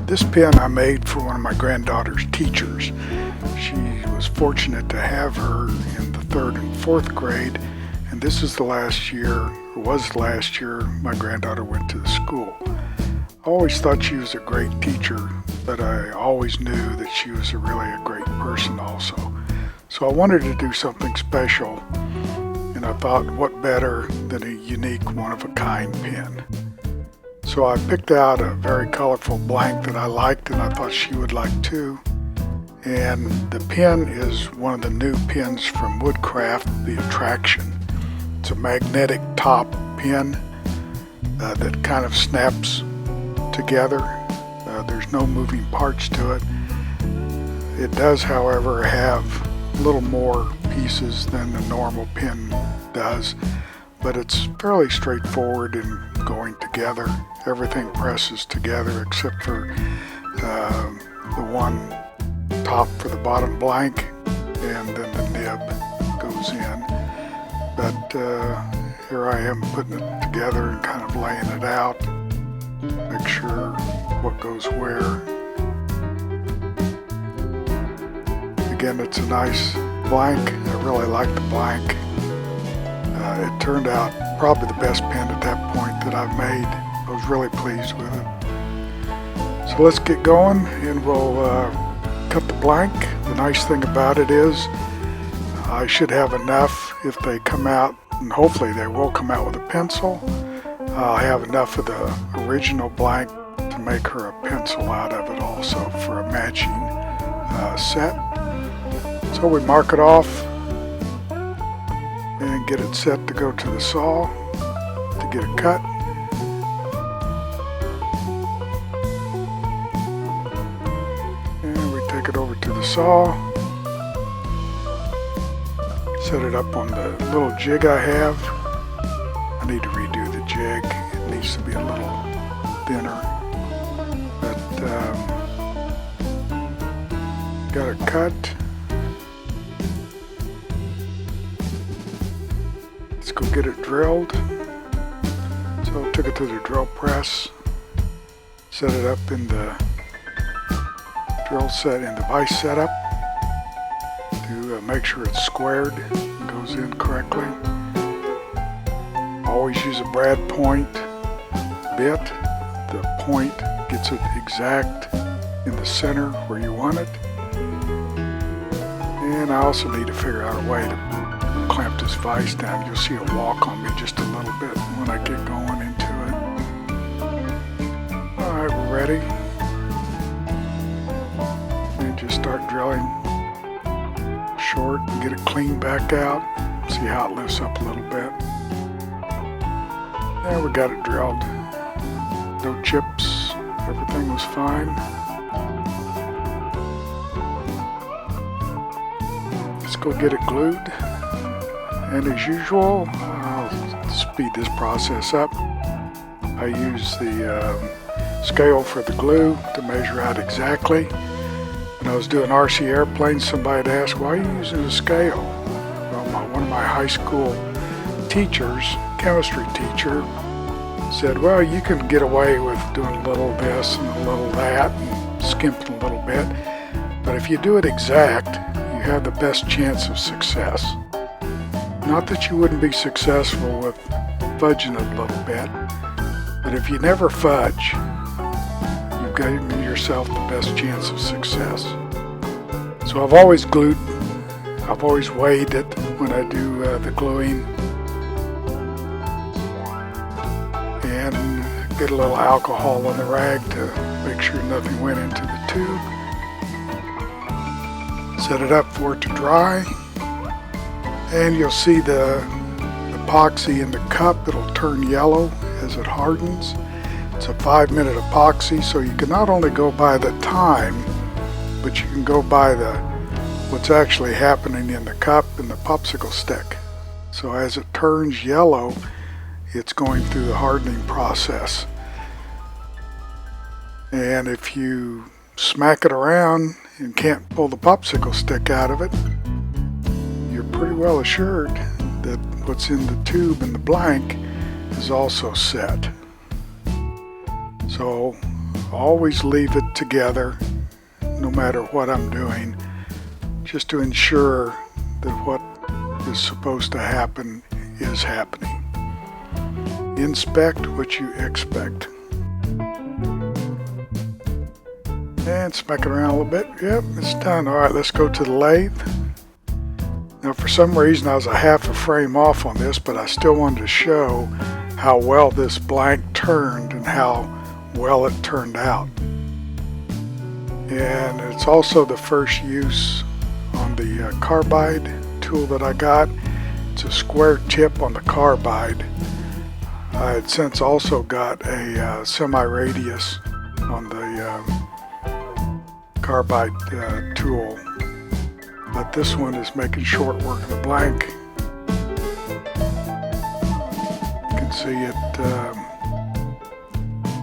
This pen I made for one of my granddaughter's teachers. She was fortunate to have her in the 3rd and 4th grade, and this is the last year, or was the last year, my granddaughter went to the school. I always thought she was a great teacher, but I always knew that she was really a great person also. So I wanted to do something special, and I thought what better than a unique one-of-a-kind pen. So I picked out a very colorful blank that I liked and I thought she would like too. And the pen is one of the new pens from Woodcraft, the Attraction. It's a magnetic top pen that kind of snaps together. There's no moving parts to it. It does, however, have a little more pieces than the normal pen does, but it's fairly straightforward in going together. Everything presses together except for the one top for the bottom blank, and then the nib goes in. But here I am putting it together and kind of laying it out, make sure what goes where. Again, it's a nice blank. I really like the blank. It turned out probably the best pen at that point that I've made. I was really pleased with it. So let's get going and we'll cut the blank. The nice thing about it is I should have enough if they come out, and hopefully they will come out with a pencil. I'll have enough of the original blank to make her a pencil out of it also for a matching set. So we mark it off and get it set to go to the saw to get it cut. And we take it over to the saw, set it up on the little jig I have. I need to redo the jig. It needs to be a little thinner, but got it cut. Let's go get it drilled. So I took it to the drill press, set it up in the drill set in the vise setup to make sure it's squared and goes in correctly. Always use a brad point bit. The point gets it exact in the center where you want it. And I also need to figure out a way to clamp this vise down. You'll see it walk on me just a little bit when I get going into it. Alright, we're ready. And just start drilling short and get it clean back out. See how it lifts up a little bit. Yeah, we got it drilled. No chips. Everything was fine. Let's go get it glued. And as usual, I'll speed this process up. I use the scale for the glue to measure out exactly. When I was doing RC airplanes, somebody had asked, why are you using a scale? Well, one of my high school teachers, chemistry teacher, said, well, you can get away with doing a little this and a little that and skimping a little bit. But if you do it exact, you have the best chance of success. Not that you wouldn't be successful with fudging it a little bit, but if you never fudge, you've given yourself the best chance of success. So I've always glued, I've always weighed it when I do the gluing, and get a little alcohol on the rag to make sure nothing went into the tube. Set it up for it to dry. And you'll see the epoxy in the cup. It'll turn yellow as it hardens. It's a 5-minute epoxy, so you can not only go by the time, but you can go by what's actually happening in the cup and the popsicle stick. So as it turns yellow, it's going through the hardening process. And if you smack it around and can't pull the popsicle stick out of it, you're pretty well assured that what's in the tube and the blank is also set. So always leave it together no matter what I'm doing, just to ensure that what is supposed to happen is happening. Inspect what you expect. And smack it around a little bit. Yep, it's done. All right, let's go to the lathe. Now, for some reason, I was a half a frame off on this, but I still wanted to show how well this blank turned and how well it turned out. And it's also the first use on the carbide tool that I got. It's a square tip on the carbide. I had since also got a semi-radius on the carbide tool, but this one is making short work of the blank. You can see it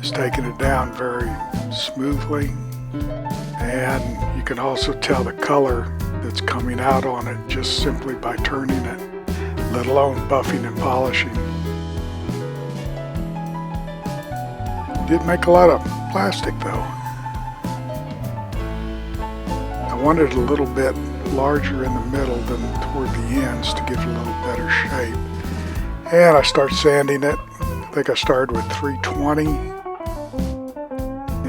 is taking it down very smoothly, and you can also tell the color that's coming out on it just simply by turning it, let alone buffing and polishing. Did make a lot of plastic though. I wanted it a little bit larger in the middle than toward the ends to give it a little better shape. And I start sanding it. I think I started with 320,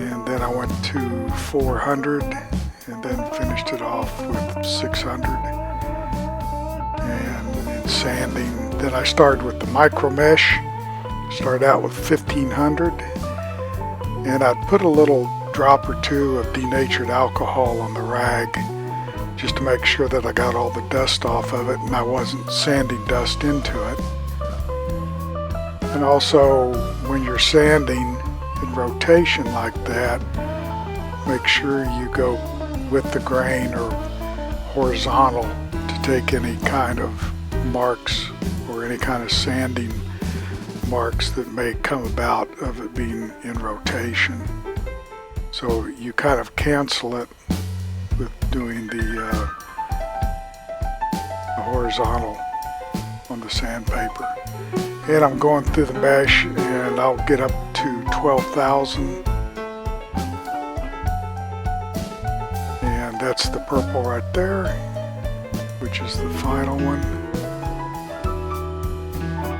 and then I went to 400, and then finished it off with 600. And in sanding, then I started with the micro mesh. Started out with 1500, and I'd put a little drop or two of denatured alcohol on the rag just to make sure that I got all the dust off of it and I wasn't sanding dust into it. And also, when you're sanding in rotation like that, make sure you go with the grain or horizontal to take any kind of marks or any kind of sanding marks that may come about of it being in rotation. So you kind of cancel it with doing the horizontal on the sandpaper. And I'm going through the mesh, and I'll get up to 12,000. And that's the purple right there, which is the final one.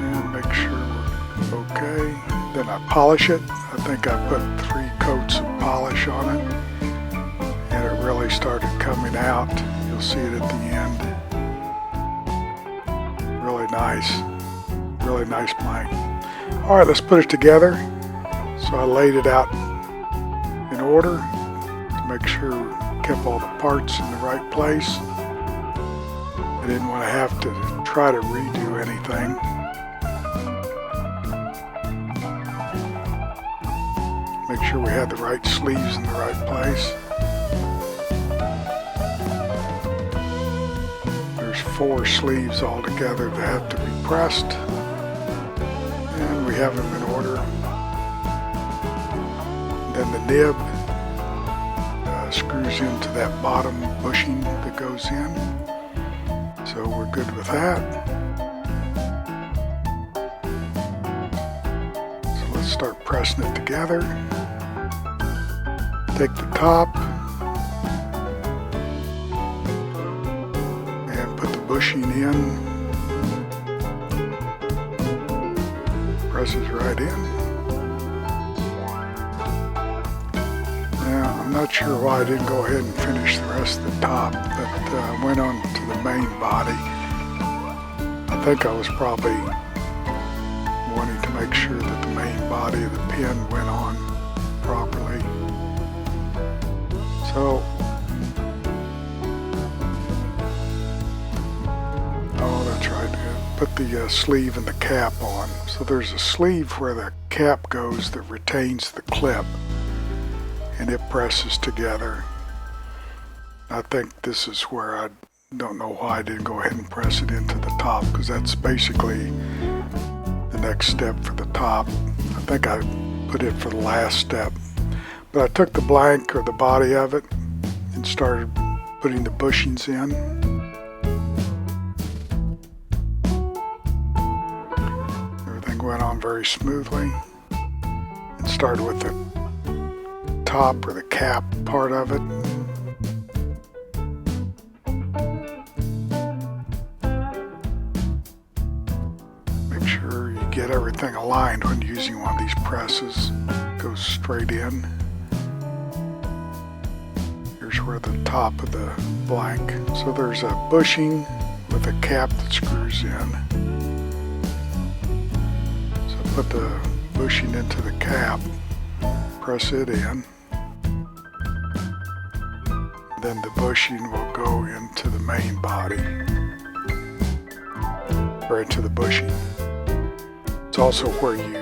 And make sure we're okay. Then I polish it. I think I put 3 coats of polish on it, and it really started coming out. You'll see it at the end. Really nice blank. All right, let's put it together. So I laid it out in order to make sure we kept all the parts in the right place. I didn't want to have to try to redo anything. Make sure we had the right sleeves in the right place. There's 4 sleeves altogether that have to be pressed, and we have them in order. Then the nib screws into that bottom bushing that goes in, so we're good with that. So let's start pressing it together. Take the top and put the bushing in. Presses right in. Now, I'm not sure why I didn't go ahead and finish the rest of the top, but I went on to the main body. I think I was probably wanting to make sure that the main body of the pin went on properly. So, oh, that's right. Put the sleeve and the cap on. So there's a sleeve where the cap goes that retains the clip, and it presses together. I think this is where I don't know why I didn't go ahead and press it into the top, because that's basically the next step for the top. I think I put it for the last step. But I took the blank or the body of it and started putting the bushings in. Everything went on very smoothly. And started with the top or the cap part of it. Make sure you get everything aligned when using one of these presses. It goes straight in. Here's where the top of the blank. So there's a bushing with a cap that screws in. So put the bushing into the cap, press it in. Then the bushing will go into the main body, or into the bushing. It's also where you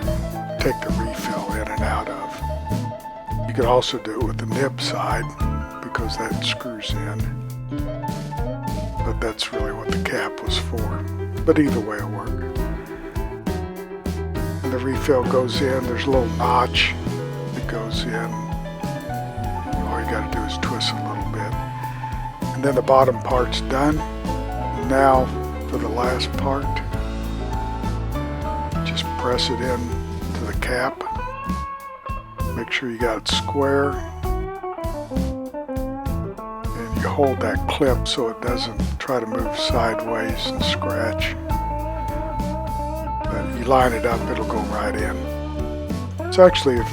take the refill in and out of. You could also do it with the nib side because that screws in. But that's really what the cap was for. But either way it'll work. And the refill goes in. There's a little notch that goes in. All you got to do is twist it a little bit. And then the bottom part's done. Now for the last part, just press it in to the cap. Make sure you got it square. You hold that clip so it doesn't try to move sideways and scratch. But you line it up, it'll go right in. It's actually a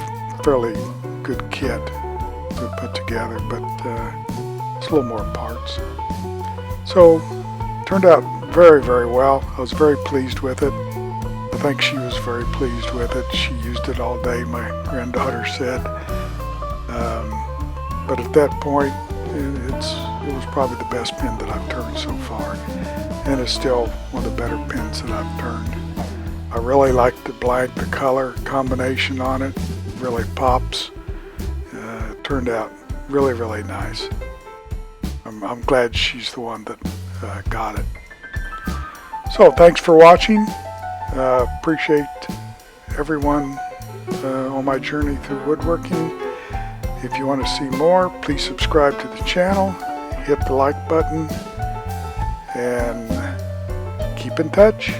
fairly good kit to put together, but it's a little more parts. So, turned out very, very well. I was very pleased with it. I think she was very pleased with it. She used it all day, my granddaughter said. But at that point, it was probably the best pin that I've turned so far, and it's still one of the better pins that I've turned. I really like the blank, the color combination on it really pops. It turned out really, really nice. I'm glad she's the one that got it. So thanks for watching. Appreciate everyone on my journey through woodworking. If you want to see more, please subscribe to the channel, hit the like button, and keep in touch.